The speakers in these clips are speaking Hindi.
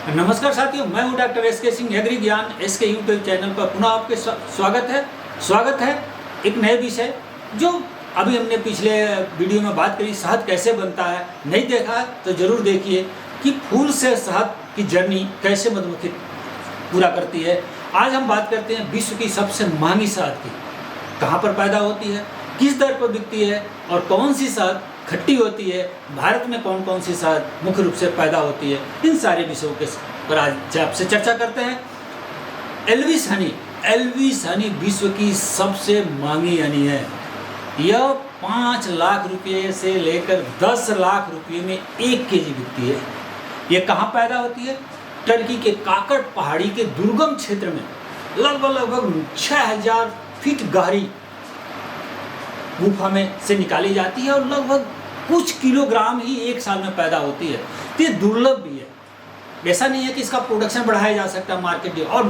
नमस्कार साथियों, मैं हूं डॉक्टर एसके सिंह, एग्री ज्ञान एसके यूट्यूब चैनल पर पुनः आपके स्वागत है एक नए विषय जो अभी हमने पिछले वीडियो में बात करी। शहद कैसे बनता है, नहीं देखा तो ज़रूर देखिए कि फूल से शहद की जर्नी कैसे मधुमक्खी पूरा करती है। आज हम बात करते हैं विश्व की सबसे महंगी शहद की, कहाँ पर पैदा होती है, किस दर पर बिकती है और कौन सी शहद खट्टी होती है, भारत में कौन कौन सी शहद मुख्य रूप से पैदा होती है। इन सारे विषयों के पर आज आपसे चर्चा करते हैं। एल्विस हनी विश्व की सबसे महंगी हनी है। यह 5 लाख रुपये से लेकर 10 लाख रुपये में 1 केजी बिकती है। यह कहाँ पैदा होती है? टर्की के काकट पहाड़ी के दुर्गम क्षेत्र में लगभग 6000 फीट गहरी गुफा में से निकाली जाती है और लगभग कुछ किलोग्राम ही 1 साल में पैदा होती है। तो ये दुर्लभ भी है। ऐसा नहीं है कि इसका प्रोडक्शन बढ़ाया जा सकता है।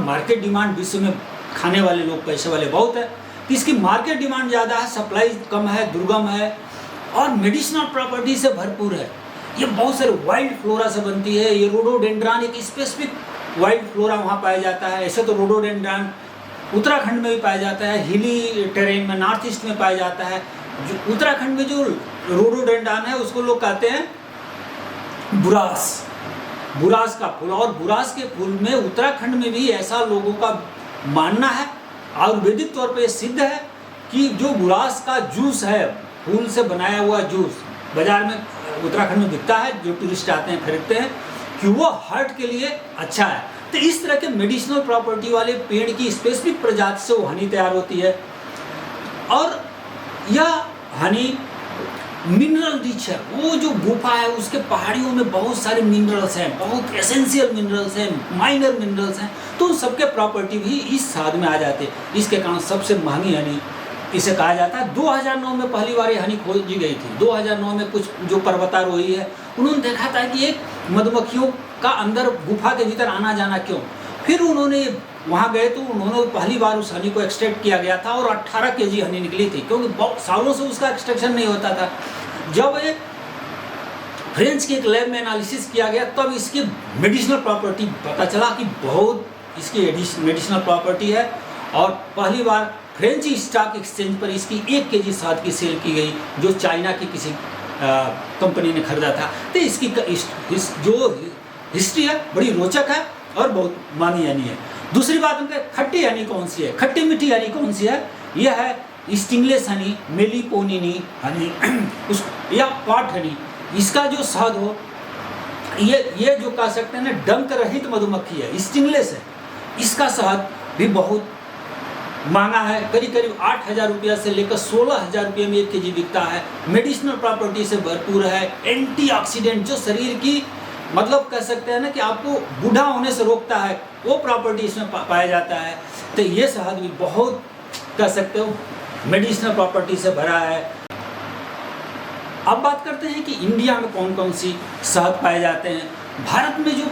मार्केट डिमांड विश्व में खाने वाले लोग पैसे वाले बहुत है, तो इसकी मार्केट डिमांड ज़्यादा है, सप्लाई कम है, दुर्गम है और मेडिसिनल प्रॉपर्टी से भरपूर है। ये बहुत सारे वाइल्ड फ्लोरा से बनती है। ये रोडोडेंड्रॉन एक स्पेसिफिक वाइल्ड फ्लोरा वहाँ पाया जाता है। ऐसे तो रोडोडेंड्रॉन उत्तराखंड में भी पाया जाता है, हिली टेरेन में, नॉर्थ ईस्ट में पाया जाता है। जो उत्तराखंड में जो रोडोडेंड्रॉन है उसको लोग कहते हैं बुरास का फूल। और बुरास के फूल में उत्तराखंड में भी ऐसा लोगों का मानना है, आयुर्वेदिक तौर पे सिद्ध है कि जो बुरास का जूस है, फूल से बनाया हुआ जूस बाजार में उत्तराखंड में बिकता है, जो टूरिस्ट आते हैं खरीदते हैं, कि वो हार्ट के लिए अच्छा है। तो इस तरह के मेडिसिनल प्रॉपर्टी वाले पेड़ की स्पेसिफिक प्रजाति से वो हनी तैयार होती है। और यह हनी मिनरल रिच है। वो जो गुफा है उसके पहाड़ियों में बहुत सारे मिनरल्स हैं, बहुत एसेंशियल मिनरल्स हैं, माइनर मिनरल्स हैं, तो सबके प्रॉपर्टी भी इस शहद में आ जाते हैं। इसके कारण सबसे महंगी हनी इसे कहा जाता है। 2009 में पहली बार ये हनी खोजी गई थी। 2009 में कुछ जो पर्वतारोही है उन्होंने देखा था कि एक मधुमक्खियों का अंदर गुफा के भीतर आना जाना क्यों। फिर उन्होंने वहाँ गए तो उन्होंने पहली बार उस हनी को एक्सट्रैक्ट किया गया था और 18 केजी हनी निकली थी, क्योंकि बहुत सालों से उसका एक्सट्रैक्शन नहीं होता था। जब ये फ्रेंच के एक लैब में एनालिसिस किया गया तब इसकी मेडिसिनल प्रॉपर्टी पता चला कि बहुत इसकी मेडिसिनल प्रॉपर्टी है। और पहली बार फ्रेंच स्टॉक एक्सचेंज पर इसकी 1 केजी शहद की सेल की गई, जो चाइना की किसी कंपनी ने खरीदा था। तो इसकी जो हिस्ट्री है बड़ी रोचक है और बहुत मानी हनी है। दूसरी बात उनके खट्टी हनी कौन सी है, खट्टी मीठी हनी कौन सी है? यह है स्टिंगलेस हनी, मेलिपोनिनी हनी या पॉट हनी। इसका जो शहद हो, ये जो कह सकते हैं ना, डंक रहित मधुमक्खी है, स्टिंगलेस है। इसका शहद भी बहुत महंगा है, करीब 8000 रुपया से लेकर 16000 रुपये में 1 केजी बिकता है। मेडिसिनल प्रॉपर्टी से भरपूर है, एंटीऑक्सीडेंट जो शरीर की मतलब कह सकते हैं ना कि आपको बूढ़ा होने से रोकता है, वो प्रॉपर्टी इसमें पाया जाता है। तो ये शहद भी बहुत कह सकते हो मेडिसिनल प्रॉपर्टी से भरा है। अब बात करते हैं कि इंडिया में कौन कौन सी शहद पाए जाते हैं। भारत में जो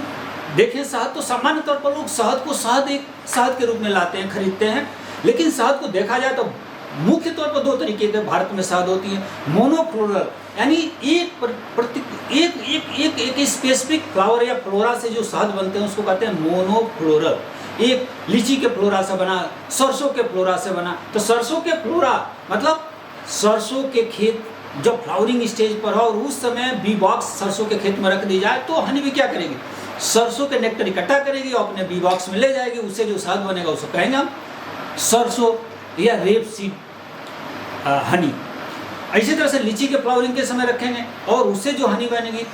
देखें शहद, तो सामान्य तौर पर लोग शहद को एक शहद के रूप में लाते हैं, खरीदते हैं। लेकिन शहद को देखा जाए तो मुख्य तौर पर 2 तरीके के भारत में शहद होती है। मोनोफ्लोरल, यानी एक स्पेसिफिक फ्लावर या फ्लोरा से जो शहद बनते हैं उसको कहते हैं मोनोफ्लोरल। एक लीची के फ्लोरा से बना, सरसों के फ्लोरा से बना। तो सरसों के फ्लोरा मतलब सरसों के खेत जब फ्लावरिंग स्टेज पर हो और उस समय बी बॉक्स सरसों के खेत में रख दी जाए तो हनी भी क्या करेगी, सरसों के नेक्टर इकट्ठा करेगी और अपने बी बॉक्स में ले जाएगी। उससे जो शहद बनेगा उसको कहेंगे हम सरसों या रेप सीड हनी। इसी तरह से लीची के फ्लावरिंग के समय रखेंगे और उससे जो हनी बनेगी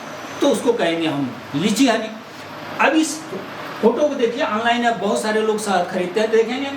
तो उसको कहेंगे हम लीची हनी। अब इस फोटो को देखिए, ऑनलाइन अब बहुत सारे लोग शहद खरीदते हैं, देखेंगे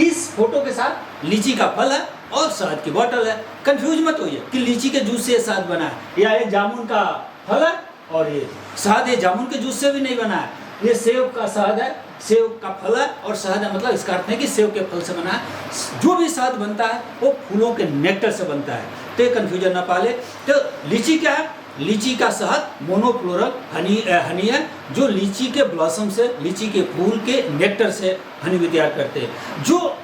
इस फोटो के साथ लीची का फल है और शहद की बोतल है। कंफ्यूज मत होइए कि लीची के जूस से शहद बना है या ये जामुन का फल है और ये शहद ये जामुन के जूस से भी नहीं बना है। ये सेब का शहद है, सेब का फल है और शहद है, मतलब इसका अर्थ है कि सेब के फल से बना है। जो भी शहद बनता है वो फूलों के नेक्टर से बनता है, तो ये कन्फ्यूजन ना पाले। तो लीची क्या है? लीची का शहद मोनोफ्लोरल हनी है, जो लीची के ब्लॉसम से, लीची के फूल के नेक्टर से हनी भी तैयार करते हैं। जो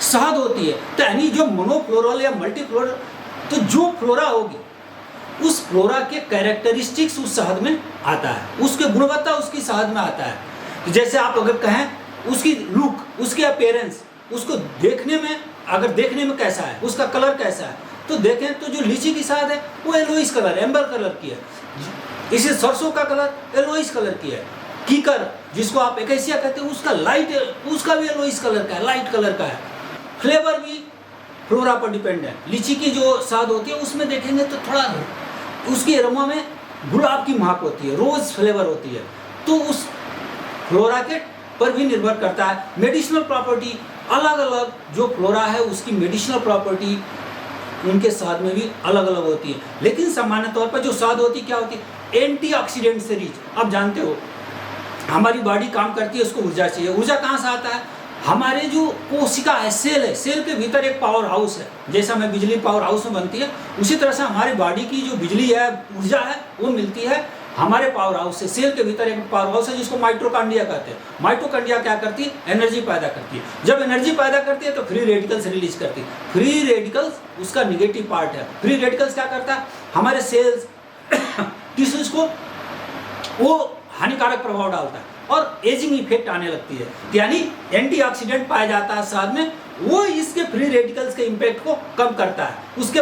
शहद होती है तो यानी जो मोनोफ्लोरल या मल्टीफ्लोरल, तो जो फ्लोरा होगी उस फ्लोरा के कैरेक्टरिस्टिक्स उस शहद में आता है, उसके गुणवत्ता उसकी शहद में आता है। जैसे आप अगर कहें उसकी लुक, उसके अपीयरेंस, उसको देखने में, अगर देखने में कैसा है, उसका कलर कैसा है, तो देखें तो जो लीची की शहद है वो येलोइश कलर, एम्बर कलर की है। इसी सरसों का कलर येलोइश कलर की है। कीकर जिसको आप एकेसिया कहते हैं उसका लाइट, उसका भी येलोइश कलर का है, लाइट कलर का है। फ्लेवर भी फ्लोरा पर डिपेंड है। लीची की जो शहद होती है उसमें देखेंगे तो थोड़ा उसकी अरोमा में गुलाब की महक होती है, रोज फ्लेवर होती है। तो उस फ्लोरा के पर भी निर्भर करता है। मेडिसिनल प्रॉपर्टी अलग अलग, जो फ्लोरा है उसकी मेडिसिनल प्रॉपर्टी उनके शहद में भी अलग अलग होती है। लेकिन सामान्य तौर पर जो शहद होती है क्या होती है, एंटीऑक्सीडेंट से रिच। आप जानते हो हमारी बॉडी काम करती है, उसको ऊर्जा चाहिए। ऊर्जा कहाँ से आता है, हमारे जो कोशिका है, सेल है, सेल के भीतर एक पावर हाउस है। जैसा में बिजली पावर हाउस में बनती है, उसी तरह से हमारी बॉडी की जो बिजली है, ऊर्जा है, वो मिलती है हमारे पावर हाउस से। सेल के भीतर एक पावर हाउस है जिसको माइटोकॉन्ड्रिया कहते हैं। माइटोकॉन्ड्रिया क्या करती है, एनर्जी पैदा करती है। जब एनर्जी पैदा करती है तो फ्री रेडिकल्स रिलीज करती है। फ्री रेडिकल्स उसका निगेटिव पार्ट है। फ्री रेडिकल्स क्या करता है, हमारे सेल्स टिश्यूज को वो हानिकारक प्रभाव डालता है और एजिंग इफेक्ट आने लगती है। यानी एंटीऑक्सीडेंट पाया जाता है शहद में, वो इसके फ्री रेडिकल्स के इम्पैक्ट को कम करता है, उसके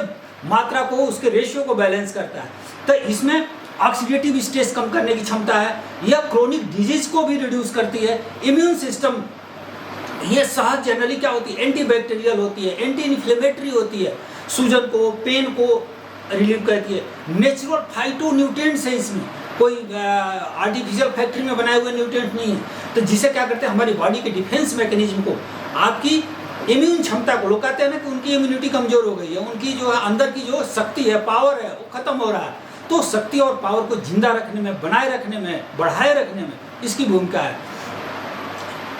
मात्रा को, उसके रेशियो को बैलेंस करता है। तो इसमें ऑक्सीडेटिव स्ट्रेस कम करने की क्षमता है। यह क्रोनिक डिजीज को भी रिड्यूस करती है। इम्यून सिस्टम, ये शहद जनरली क्या होती है, एंटीबैक्टीरियल होती है, एंटी इन्फ्लेमेटरी होती है, सूजन को, पेन को रिलीव करती है। नेचुरल फाइटो न्यूट्रिएंट्स है इसमें, कोई आर्टिफिशियल फैक्ट्री में बनाए हुए न्यूट्रिएंट नहीं है। तो जिसे क्या करते हैं, हमारी बॉडी के डिफेंस मैकेनिज्म को, आपकी इम्यून क्षमता को, लोग कहते हैं ना कि उनकी इम्यूनिटी कमजोर हो गई है, उनकी जो है अंदर की जो शक्ति है, पावर है, वो खत्म हो रहा है। तो शक्ति और पावर को जिंदा रखने में, बनाए रखने में, बढ़ाए रखने में इसकी भूमिका है।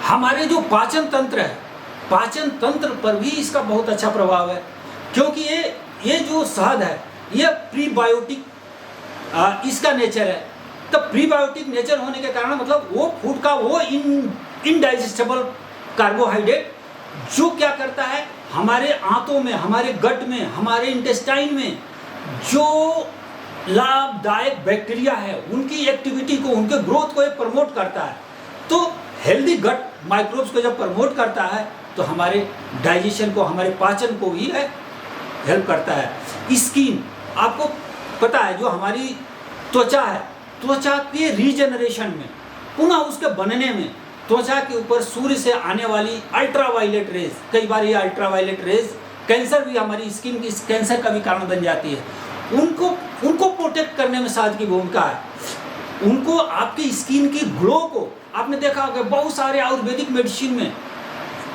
हमारे जो पाचन तंत्र है, पाचन तंत्र पर भी इसका बहुत अच्छा प्रभाव है, क्योंकि ये जो शहद है ये प्रीबायोटिक इसका नेचर है। तो प्रीबायोटिक नेचर होने के कारण मतलब वो फूड का वो इनडाइजेस्टेबल कार्बोहाइड्रेट जो क्या करता है, हमारे आंतों में, हमारे गट में, हमारे इंटेस्टाइन में जो लाभदायक बैक्टीरिया है उनकी एक्टिविटी को, उनके ग्रोथ को ये प्रमोट करता है। तो हेल्दी गट माइक्रोब्स को जब प्रमोट करता है तो हमारे डाइजेशन को, हमारे पाचन को भी हेल्प करता है। स्किन, आपको पता है जो हमारी त्वचा है, त्वचा के रीजनरेशन में, पुनः उसके बनने में, त्वचा के ऊपर सूर्य से आने वाली अल्ट्रावायलेट रेज, कई बार ये अल्ट्रावायलेट रेज कैंसर भी, हमारी स्किन की कैंसर का भी कारण बन जाती है। उनको प्रोटेक्ट करने में शहद की भूमिका है। उनको, आपकी स्किन की ग्लो को, आपने देखा होगा बहुत सारे आयुर्वेदिक मेडिसिन में,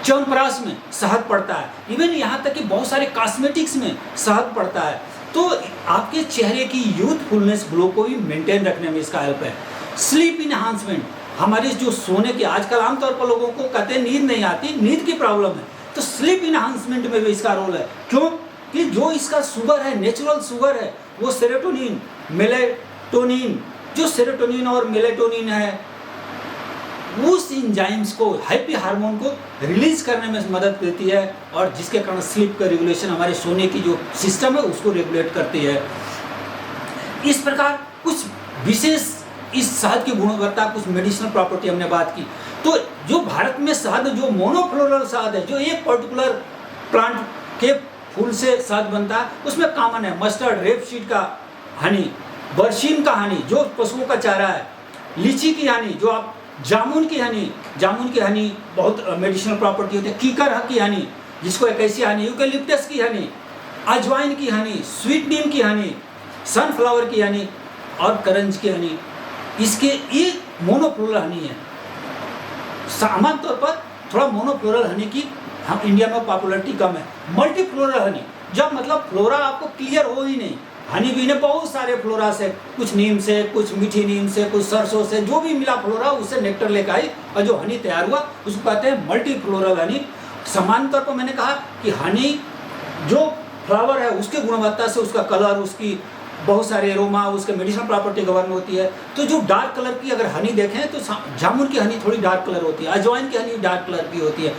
च्यवनप्राश में शहद पड़ता है, इवन यहाँ तक कि बहुत सारे कॉस्मेटिक्स में शहद पड़ता है। तो आपके चेहरे की यूथफुलनेस, ग्लो को भी मेंटेन रखने में इसका हेल्प है। स्लीप इनहांसमेंट, हमारी जो सोने की, आजकल आमतौर पर लोगों को कहते हैं नींद नहीं आती, नींद की प्रॉब्लम है, तो स्लीप इनहांसमेंट में भी इसका रोल है। क्यों कि जो इसका शुगर है, नेचुरल शुगर है, वो सेरोटोनिन, मेलेटोनिन, जो सेरोटोनिन और मेलेटोनिन है, उस एंजाइम्स को, हैप्पी हार्मोन को रिलीज करने में मदद देती है और जिसके कारण स्लीप का रेगुलेशन, हमारे सोने की जो सिस्टम है उसको रेगुलेट करती है। इस प्रकार कुछ विशेष इस शहद की गुणवत्ता, कुछ मेडिसिनल प्रॉपर्टी हमने बात की। तो जो भारत में शहद, जो मोनोफ्लोरल शहद है, जो एक पर्टिकुलर प्लांट के फूल से शहद बनता है, उसमें कॉमन है मस्टर्ड, रेपसीड का हनी, बरसीम का हनी जो पशुओं का चारा है, लीची की हनी, जो आप जामुन की हनी बहुत मेडिसिनल प्रॉपर्टी होती है, कीकर की हनी जिसको एकेसिया हनी, यूकेलिप्टस की हनी, अजवाइन की हनी, स्वीट नीम की हनी, सनफ्लावर की हनी और करंज की हनी, इसके ये मोनोफ्लोरल हनी है। सामान्य तौर पर थोड़ा मोनोफ्लोरल हनी की हम इंडिया में पॉपुलरिटी कम है। मल्टीफ्लोरल हनी, जब मतलब फ्लोरा आपको क्लियर हो ही नहीं, हनी भी ने बहुत सारे फ्लोरा से, कुछ नीम से, कुछ मीठी नीम से, कुछ सरसों से, जो भी मिला फ्लोरा उससे नेक्टर लेकर आई और जो हनी तैयार हुआ उसको कहते हैं मल्टीफ्लोरल हनी। सामान्य तौर पर मैंने कहा कि हनी जो फ्लावर है उसके गुणवत्ता से, उसका कलर, उसकी बहुत सारे एरोमा, उसके मेडिसिनल प्रॉपर्टी गवर्न होती है। तो जो डार्क कलर की अगर हनी देखें तो जामुन की हनी थोड़ी डार्क कलर होती है, अजवाइन की हनी डार्क कलर की होती है,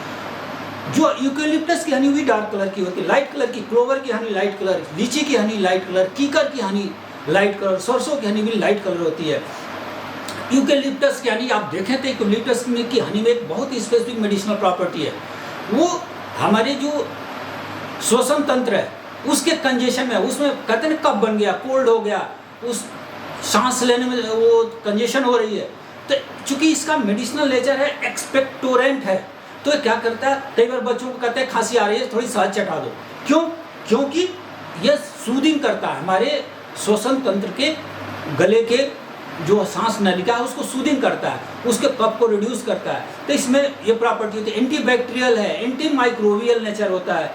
जो यूकेलिप्टस की हनी भी डार्क कलर की होती है, लाइट कलर की, क्लोवर की हनी लाइट कलर, लीची की हनी लाइट कलर, कीकर की हनी लाइट कलर, सरसों की हनी भी लाइट कलर होती है। यूकेलिप्टस की हनी आप देखें तो यूकेलिप्टस की हनी में एक बहुत ही स्पेसिफिक मेडिसिनल प्रॉपर्टी है, वो हमारे जो श्वसन तंत्र है उसके कंजेशन में, उसमें कहते हैं कफ बन गया, कोल्ड हो गया, उस सांस लेने में वो कंजेशन हो रही है, तो चूंकि इसका मेडिसिनल नेचर है, एक्सपेक्टोरेंट है, तो ये क्या करता है, कई बार बच्चों को कहते हैं खांसी आ रही है थोड़ी शहद चटा दो, क्यों? क्योंकि यह सूदिंग करता है, हमारे श्वसन तंत्र के गले के जो सांस नलिका है उसको सूदिंग करता है, उसके कफ को रिड्यूस करता है। तो इसमें ये प्रॉपर्टी होती है, एंटीबैक्टीरियल है, एंटी माइक्रोबियल नेचर होता है।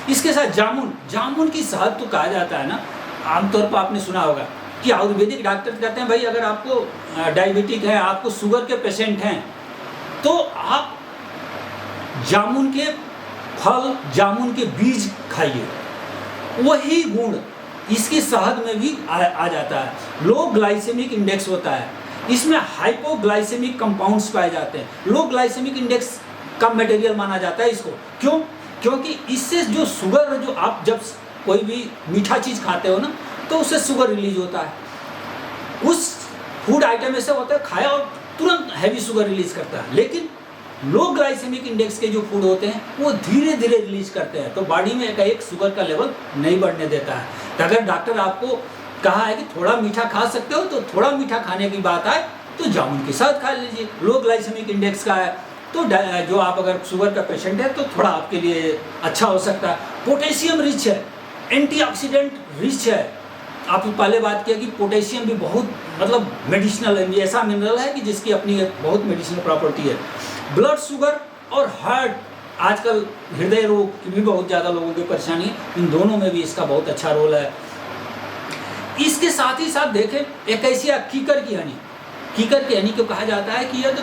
इसके साथ जामुन, जामुन की शहद तो कहा जाता है ना, आमतौर पर आपने सुना होगा कि आयुर्वेदिक डॉक्टर कहते हैं भाई अगर आपको डायबिटिक है, आपको शुगर के पेशेंट हैं, तो आप जामुन के फल, जामुन के बीज खाइए, वही गुण इसकी शहद में भी आ जाता है। लो ग्लाइसेमिक इंडेक्स होता है, इसमें हाइपोग्लाइसेमिक कंपाउंड्स पाए जाते हैं। लो ग्लाइसेमिक इंडेक्स का मटेरियल माना जाता है इसको, क्यों? क्योंकि इससे जो शुगर, जो आप जब कोई भी मीठा चीज़ खाते हो ना, तो उससे शुगर रिलीज होता है। उस फूड आइटम ऐसे होता है खाया और तुरंत हैवी शुगर रिलीज करता है, लेकिन लो ग्लाइसेमिक इंडेक्स के जो फूड होते हैं वो धीरे धीरे रिलीज करते हैं, तो बॉडी में एक शुगर का लेवल नहीं बढ़ने देता है। तो अगर डॉक्टर आपको कहा है कि थोड़ा मीठा खा सकते हो, तो थोड़ा मीठा खाने की बात आए तो जामुन के साथ खा लीजिए, लो ग्लाइसेमिक इंडेक्स का है, तो जो आप अगर शुगर का पेशेंट है तो थोड़ा आपके लिए अच्छा हो सकता है। पोटेशियम रिच है, एंटीऑक्सीडेंट रिच है। आप पहले बात किया कि पोटेशियम भी बहुत मतलब मेडिसिनल है, ऐसा मिनरल है कि जिसकी अपनी बहुत मेडिसिनल प्रॉपर्टी है। ब्लड शुगर और हार्ट, आजकल हृदय रोग की भी बहुत ज़्यादा लोगों की परेशानी है, इन दोनों में भी इसका बहुत अच्छा रोल है। इसके साथ ही साथ देखें एक ऐसी कीकर की हनी, कीकर की हनी को कहा जाता है कि यह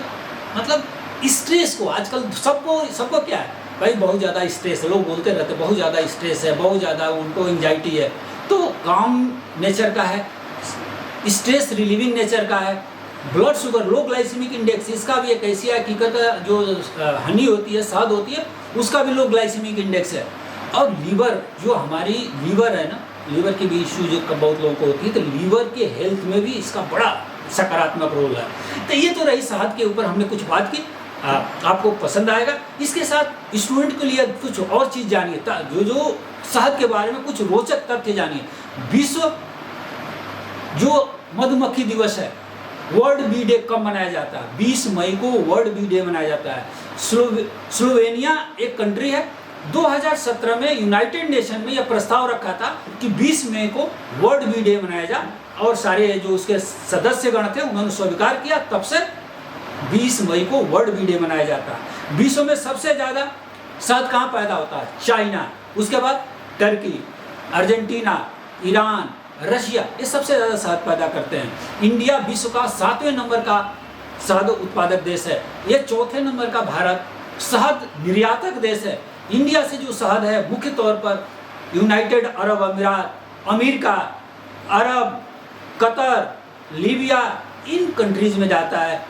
मतलब स्ट्रेस को, आजकल सबको क्या है भाई, बहुत ज़्यादा स्ट्रेस है, लोग बोलते रहते बहुत ज़्यादा स्ट्रेस है, बहुत ज़्यादा उनको एंजाइटी है, तो काम नेचर का है, स्ट्रेस रिलीविंग नेचर का है। ब्लड शुगर, लो ग्लाइसेमिक इंडेक्स, इसका भी एक ऐसी है, कीकर का जो हनी होती है, शहद होती है, उसका भी लो ग्लाइसेमिक इंडेक्स है। और लीवर, जो हमारी लीवर है ना, लीवर की भी इश्यू जो बहुत लोगों को होती है, तो लीवर के हेल्थ में भी इसका बड़ा सकारात्मक रोल है। तो ये तो रही शहद के ऊपर हमने कुछ बात की, आपको पसंद आएगा। इसके साथ स्टूडेंट के लिए कुछ और चीज़ जानिए, जो शहद के बारे में कुछ रोचक तथ्य जानिए। विश्व जो मधुमक्खी दिवस है, वर्ल्ड बी डे कब मनाया जाता है? 20 मई को वर्ल्ड बी डे मनाया जाता है। स्लोवेनिया एक कंट्री है, 2017 में यूनाइटेड नेशन में यह प्रस्ताव रखा था कि 20 मई को वर्ल्ड बी डे मनाया जाए, और सारे जो उसके सदस्यगण थे उन्होंने स्वीकार किया, तब से 20 मई को वर्ल्ड बी डे मनाया जाता है। विश्व में सबसे ज़्यादा शहद कहाँ पैदा होता है? चाइना, उसके बाद टर्की, अर्जेंटीना, ईरान, रशिया, ये सबसे ज़्यादा शहद पैदा करते हैं। इंडिया विश्व का 7वें नंबर का शहद उत्पादक देश है। ये 4थे नंबर का भारत शहद निर्यातक देश है। इंडिया से जो शहद है मुख्य तौर पर यूनाइटेड अरब अमीरात, अमेरिका, अरब, कतर, लीबिया, इन कंट्रीज में जाता है।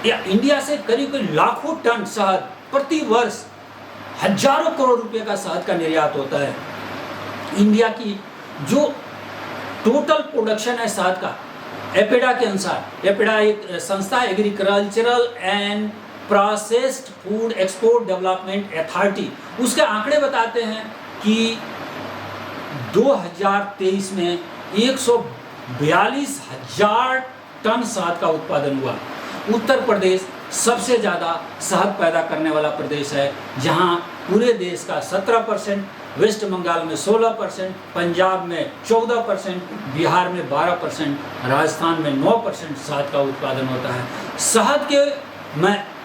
या इंडिया से करीब लाखों टन शहद प्रति वर्ष, हजारों करोड़ रुपए का शहद का निर्यात होता है। इंडिया की जो टोटल प्रोडक्शन है शहद का, एपेडा के अनुसार, एपेडा एक संस्था, agricultural and processed food export development authority, उसके आंकड़े बताते हैं कि 2023 में 142,000 टन शहद का उत्पादन हुआ। उत्तर प्रदेश सबसे ज़्यादा शहद पैदा करने वाला प्रदेश है, जहां पूरे देश का 17%, वेस्ट बंगाल में 16%, पंजाब में 14%, बिहार में 12%, राजस्थान में 9% शहद का उत्पादन होता है। शहद के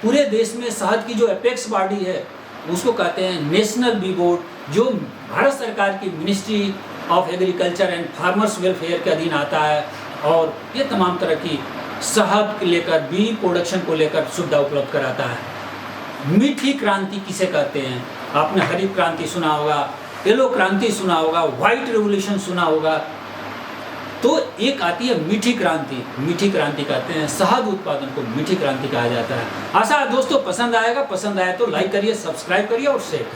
पूरे देश में शहद की जो एपेक्स बॉडी है उसको कहते हैं नेशनल बी बोर्ड, जो भारत सरकार की ministry of agriculture and farmers welfare के अधीन आता है, और ये तमाम तरह की शहद को लेकर, बी प्रोडक्शन को लेकर सुविधा उपलब्ध कराता है। मीठी क्रांति किसे कहते हैं? आपने हरित क्रांति सुना होगा, येलो क्रांति सुना होगा, व्हाइट रेवोल्यूशन सुना होगा, तो एक आती है मीठी क्रांति। मीठी क्रांति कहते हैं शहद उत्पादन को, मीठी क्रांति कहा जाता है। आशा है दोस्तों पसंद आएगा, पसंद आया तो लाइक करिए, सब्सक्राइब करिए और शेयर करिए।